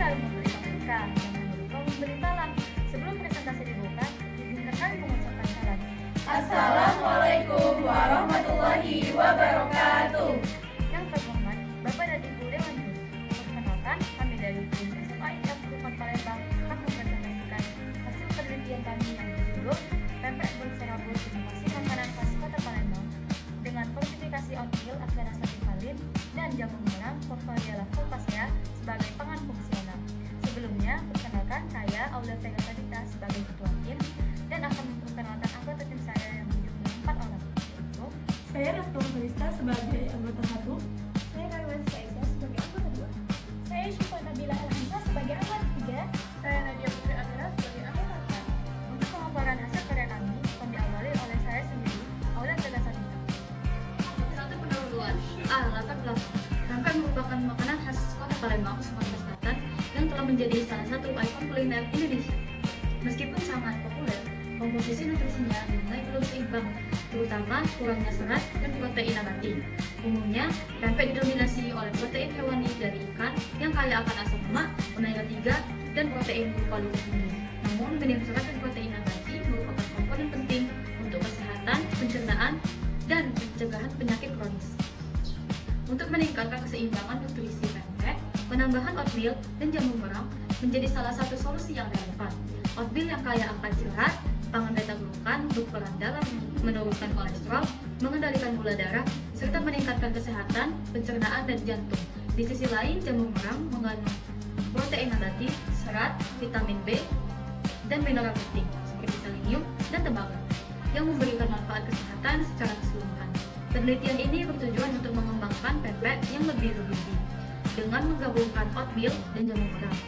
harus memberi paprika dan mendukung memberi talang. Sebelum presentasi dibuka, izinkan kami mengucapkan salam. Assalamualaikum warahmatullahi wabarakatuh. Yang terhormat Bapak dan Ibu Dewan Guru, perkenalkan kami dari tim SMA ITF Rupan Palembang akan mempresentasikan hasil penelitian kami yang berjudul Pempek berserabut inovasi makanan khas Kota Palembang dengan fortifikasi oatmeal Advena Valin dan jamu merah Porvaria Volpacea sebagai pangan fungsional. Sebelumnya, perkenalkan saya Aula Vega Sadita sebagai ketua tim dan akan memperkenalkan anggota tim saya yang berjumlah 4 orang, yaitu Saya Raftul Kalista sebagai anggota 1. Saya Karwan Saisa sebagai anggota 2. Saya Syifa Nabila Elhamza sebagai anggota 3. Saya Nadia Putri Amira sebagai anggota 4. untuk pemaparan hasil karya kami akan diawali oleh saya sendiri, Aula Vega Sadita. Satu pendahuluan. Latar belakang. Pempek merupakan makanan khas Kota Palembang, Sumatera Selatan yang telah menjadi salah satu ikon kuliner Indonesia. Meskipun sangat populer, komposisi nutrisinya dinilai belum seimbang, terutama kurangnya serat dan protein nabati. Umumnya, pempek didominasi oleh protein hewani dari ikan yang kaya akan asam lemak, omega 3, dan protein berupa lumpur tinggi. Namun, minim serat dan protein nabati merupakan komponen penting untuk kesehatan, pencernaan, dan pencegahan penyakit kronis. Untuk meningkatkan keseimbangan nutrisi pempek, penambahan oatmeal dan jamu merang menjadi salah satu solusi yang relevan. Oatmeal yang kaya akan serat, pangan beta-glukan berperan dalam menurunkan kolesterol, mengendalikan gula darah, serta meningkatkan kesehatan, pencernaan, dan jantung. Di sisi lain, jamu merang mengandung protein nabati, serat, vitamin B, dan mineral penting seperti selenium dan tembaga yang memberikan manfaat kesehatan secara keseluruhan. Penelitian ini bertujuan untuk mengembangkan pempek yang lebih bergizi dengan menggabungkan oatmeal dan jamu merang.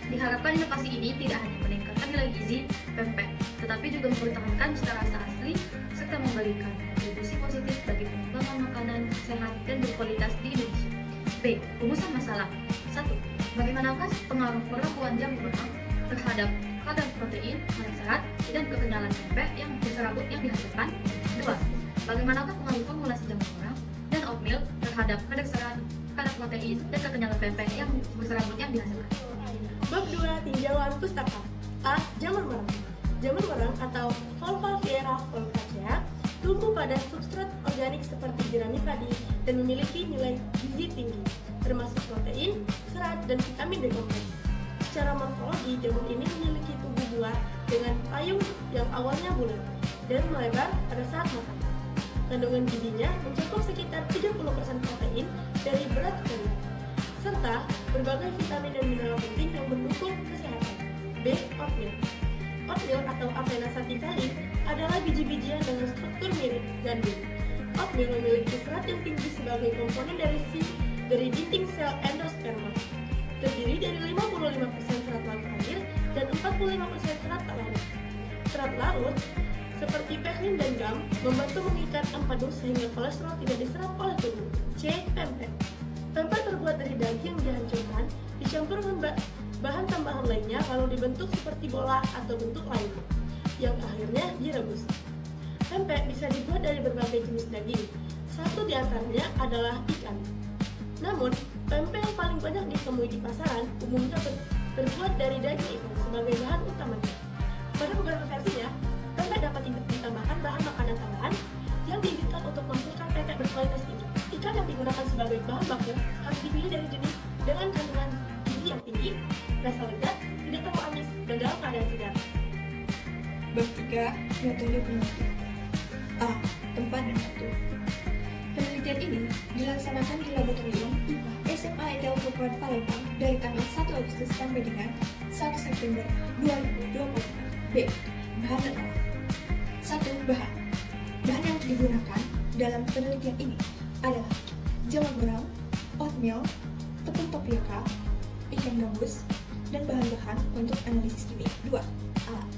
Diharapkan inovasi ini tidak hanya meningkatkan nilai gizi pempek, tetapi juga mempertahankan cita rasa asli serta memberikan kontribusi positif bagi pengembangan makanan sehat dan berkualitas di Indonesia. B. Rumusan masalah. 1. Bagaimanakah pengaruh perlakuan jamu merang terhadap kadar protein, serat, dan kekenyalan pempek yang berserabut yang dihasilkan? 2. Bagaimanakah pengaruh formulasi jamu merang dan oatmeal terhadap kadar serat, kadar protein, dan kekenyalan pempek yang berserabut yang dihasilkan? Bab 2. Tinjauan pustaka. A. Jamur merang. Jamur merang atau Volpacea volpacea tumbuh pada substrat organik seperti jerami padi dan memiliki nilai gizi tinggi, termasuk protein, serat, dan vitamin B kompleks. Secara morfologi, jamur ini memiliki tubuh buah dengan payung yang awalnya bulat dan melebar pada saat matang. Kandungan gizinya mencakup sekitar 30% protein dari berat kulit, serta berbagai vitamin dan mineral penting yang mendukung kesehatan. B. Oatmeal. Oatmeal atau Avena Valin adalah biji-bijian dengan struktur mirip gandum. Oatmeal memiliki serat yang tinggi sebagai komponen dari dinding sel endosperma. Terdiri dari 55% serat larut air dan 45% serat tak larut. Serat larut seperti pektin dan gam membantu mengikat empedu sehingga kolesterol tidak diserap oleh tubuh. C. Pempek. Pempek terbuat dari daging dihancurkan, dicampur dengan bahan tambahan lainnya lalu dibentuk seperti bola atau bentuk lainnya, yang akhirnya direbus. Pempek bisa dibuat dari berbagai jenis daging. Satu di antaranya adalah ikan. Namun, pempek yang paling banyak ditemui di pasaran umumnya terbuat dari daging ikan sebagai bahan utamanya. Pada beberapa versinya, pempek dapat ditambahkan bahan makanan tambahan yang diizinkan untuk menghasilkan pempek berkualitas tinggi. Ikan yang digunakan sebagai bahan baku harus dipilih dari jenis dengan kandungan gizi yang tinggi, rasa lezat, tidak terlalu amis, dan dalam keadaan segar. Bab 3. Metode penelitian. A. Tempat dan waktu. Penelitian ini dilaksanakan di laboratorium SMA ITF Rupan Palembang dari tanggal 1 Agustus sampai dengan 1 September 2024. B. Bahan dan alat. 1. Bahan. Bahan yang digunakan dalam penelitian ini adalah jamur merang, oatmeal, tepung tapioka, ikan gabus, dan bahan-bahan untuk analisis kimia. 2. Alat.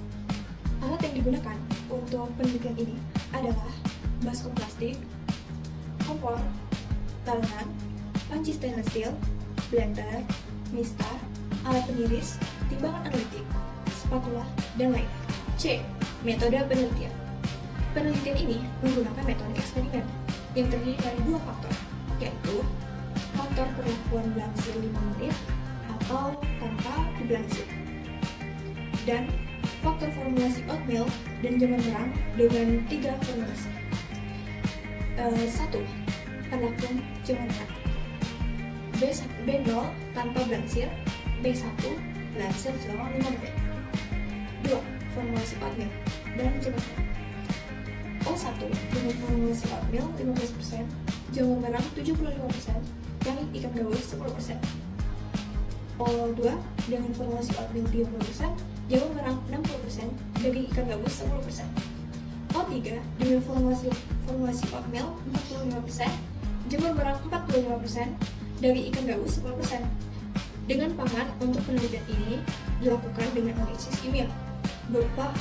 Alat yang digunakan untuk penelitian ini adalah baskom plastik, kompor, talenan, panci stainless steel, blender, mistar, alat peniris, timbangan analitik, spatula, dan lainnya. C. Metode penelitian. Penelitian ini menggunakan metode eksperimen yang terdiri dari 2 faktor, yaitu faktor perlakuan blansir 5 menit atau belangsir. Dan faktor formulasi oatmeal dan jamur merang dengan 3 formulasi. 1. Perlakuan jamur merang. B0 tanpa belangsir, B1 belangsir selama 5 menit. 2. Formulasi oatmeal dan jamur merang. O1 dengan formulasi oatmeal 15%, jamur merang 75%, dan ikan gabus 10%. O2 dengan formulasi oatmeal 30%, jamur merang 60%, daging ikan gabus 10%. O3 dengan formulasi oatmeal 45%, jamur merang 45%, daging ikan gabus 10%. Dengan pangan untuk penelitian ini dilakukan dengan analisis kimia berupa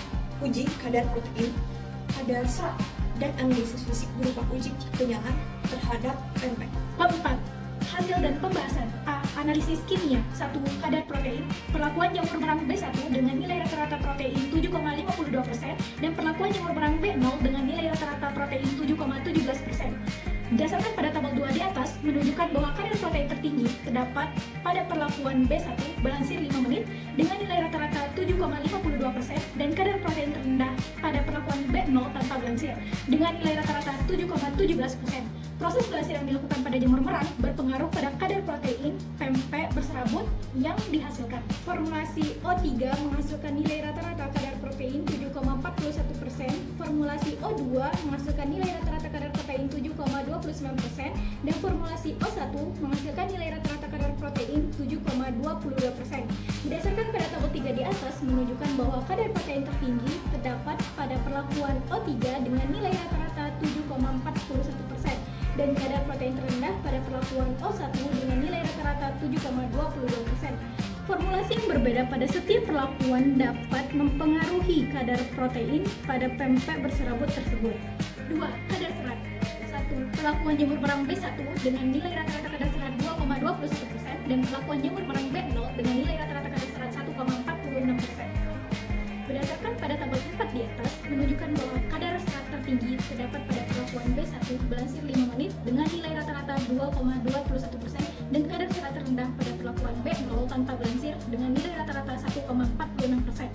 uji kadar protein, kadar serat, dan analisis fisik berupa uji kekenyalan terhadap pempek. Bab 4. Hasil dan pembahasan. A. Analisis kimia. 1. Kadar protein. Perlakuan jamur merang B1 dengan nilai rata-rata protein 7,52% dan perlakuan jamur merang B0 dengan nilai rata-rata protein 7,17%. Berdasarkan pada tabel 2 di atas, menunjukkan bahwa kadar protein tertinggi terdapat pada perlakuan B1 belangsir 5 menit dengan nilai rata-rata 7,52% dan kadar protein terendah pada perlakuan B0 tanpa belangsir dengan nilai rata-rata 7,17%. Proses belangsir yang dilakukan pada jamur merang berpengaruh pada kadar protein pempek berserabut yang dihasilkan. Formulasi O3 menghasilkan nilai rata-rata kadar protein 7,41%, formulasi O2 menghasilkan nilai rata-rata kadar protein 7,29%, dan formulasi O1 menghasilkan nilai rata-rata kadar protein 7,22%. Berdasarkan pada tabel 3 di atas menunjukkan bahwa kadar protein tertinggi terdapat pada perlakuan O3 dengan nilai rata-rata 7,41% dan kadar protein terendah pada perlakuan O1 dengan nilai rata-rata 7,22%. Formulasi yang berbeda pada setiap perlakuan dapat mempengaruhi kadar protein pada pempek berserabut tersebut. 2. Kadar serat. 1. Perlakuan jamur merang B1 dengan nilai rata-rata kadar serat 2,21% dan perlakuan jamur merang B0 dengan nilai rata-rata kadar serat 1,46%. Berdasarkan pada tabel 4 di atas, menunjukkan bahwa kadar serat tertinggi terdapat pada perlakuan B1 belangsir 5 menit dengan nilai rata-rata 2,21% dan kadar serat terendah pada perlakuan B0 tanpa belangsir dengan nilai rata-rata 1,46%.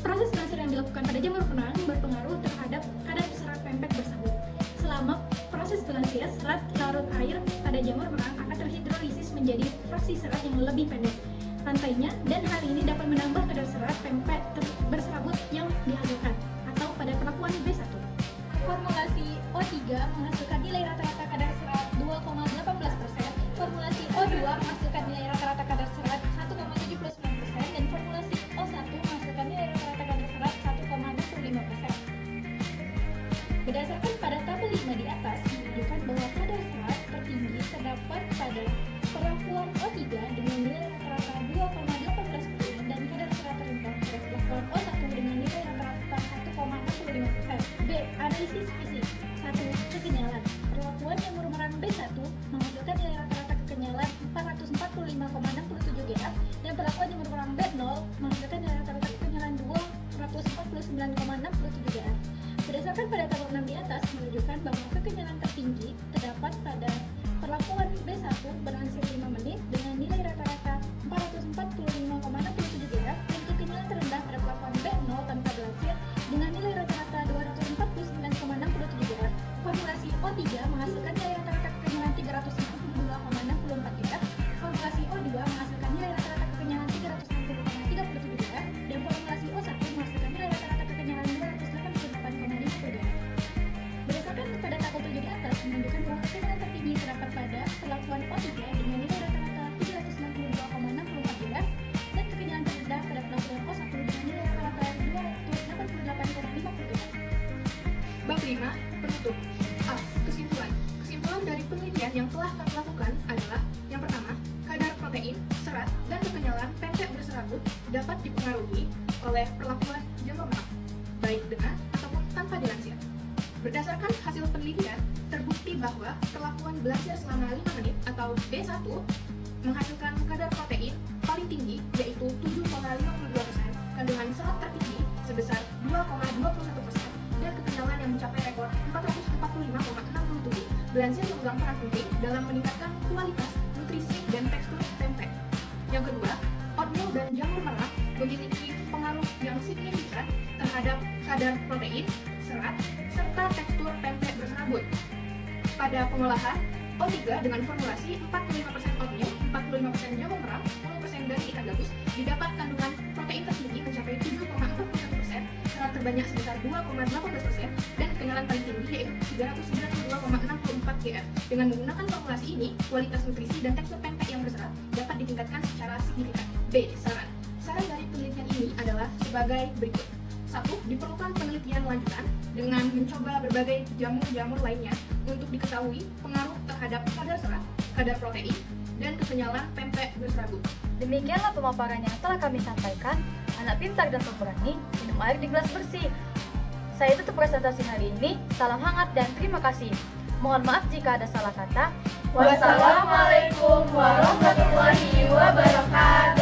Proses belangsir yang dilakukan pada jamur merang berpengaruh terhadap kadar serat pempek bersabut. Selama proses belangsir, serat larut air pada jamur merang akan terhidrolisis menjadi fraksi serat yang lebih pendek rantainya, dan hal ini dapat menambah kadar serat pempek berserabut yang dihasilkan atau pada perlakuan B1. Formulasi O3 menghasilkan nilai rata-rata kadar serat 2,18%, formulasi O2 menghasilkan nilai rata-rata kadar serat 1,79% dan formulasi O1 menghasilkan nilai rata-rata kadar serat 1,25%. Berdasarkan pada tabel 5 di atas menunjukkan bahwa kadar serat tertinggi terdapat pada perlakuan O3 dengan nilai rata-rata 2,18% dan kadar serat terendah pada perlakuan O1 dengan nilai rata-rata 1,45%. B. Analisis fisik. 1. Kekenyalan. Perlakuan jamur merang B1 menghasilkan nilai rata-rata kekenyalan 445,67 GF dan perlakuan jamur merang B0 menghasilkan nilai rata-rata kekenyalan 249,67 GF. Berdasarkan pada tabel 6 di atas menunjukkan bahwa kekenyalan tertinggi terdapat pada perlakuan B1 belangsir 5 menit dengan nilai rata-rata 445,67 GF dan kekenyalan terendah pada perlakuan B0 tanpa belangsir dengan nilai rata-rata 249,67 GF. Formulasi O3 menghasilkan nilai rata-rata kekenyalan 362,64 GF, formulasi O2 menghasilkan nilai rata-rata kekenyalan 360,37 GF, dan formulasi O1 menghasilkan nilai rata-rata kekenyalan 288,50 GF. Berdasarkan pada tabel 7 di atas menunjukkan bahwa kekenyalan tertinggi terdapat pada perlakuan O3 dengan nilai rata-rata 362,64 GF dan kekenyalan terendah pada perlakuan O1 dengan nilai rata-rata 288,50 GF. Bab 5. Penutup. A. Kesimpulan. Kesimpulan dari penelitian yang telah kami lakukan adalah: yang pertama, kadar protein, serat, dan kekenyalan pempek berserabut dapat dipengaruhi oleh perlakuan jamur merang, baik dengan ataupun tanpa dilansir. Berdasarkan hasil penelitian, terbukti bahwa perlakuan belangsir selama 5 menit atau B1 menghasilkan kadar protein paling tinggi yaitu 7,52%, kandungan serat tertinggi sebesar 2,21%, dan kekenyalan yang mencapai rekor 445,67. Belangsir memegang peran penting dalam meningkatkan kualitas, nutrisi, dan tekstur pempek. Yang kedua, oatmeal dan jamur merang terhadap kadar protein, serat, serta tekstur pempek berserabut. Pada pengolahan, O3 dengan formulasi 45% oatmeal, 45% jamu merang, 10% dari ikan gabus didapat kandungan protein tertinggi mencapai 7,41%, serat terbanyak sebesar 2,18%, dan kekenyalan paling tinggi yaitu 392,64 gf. Dengan menggunakan formulasi ini, kualitas nutrisi dan tekstur pempek yang berserat dapat ditingkatkan secara signifikan. B. Saran. Saran dari penelitian ini adalah sebagai berikut. 1. Diperlukan penelitian lanjutan dengan mencoba berbagai jamur-jamur lainnya untuk diketahui pengaruh terhadap kadar serat, kadar protein, dan kekenyalan pempek berserabut. Demikianlah pemaparan yang telah kami sampaikan. Anak pintar dan pemberani, minum air di gelas bersih. Saya tutup presentasi hari ini. Salam hangat dan terima kasih. Mohon maaf jika ada salah kata. Wassalamualaikum warahmatullahi wabarakatuh.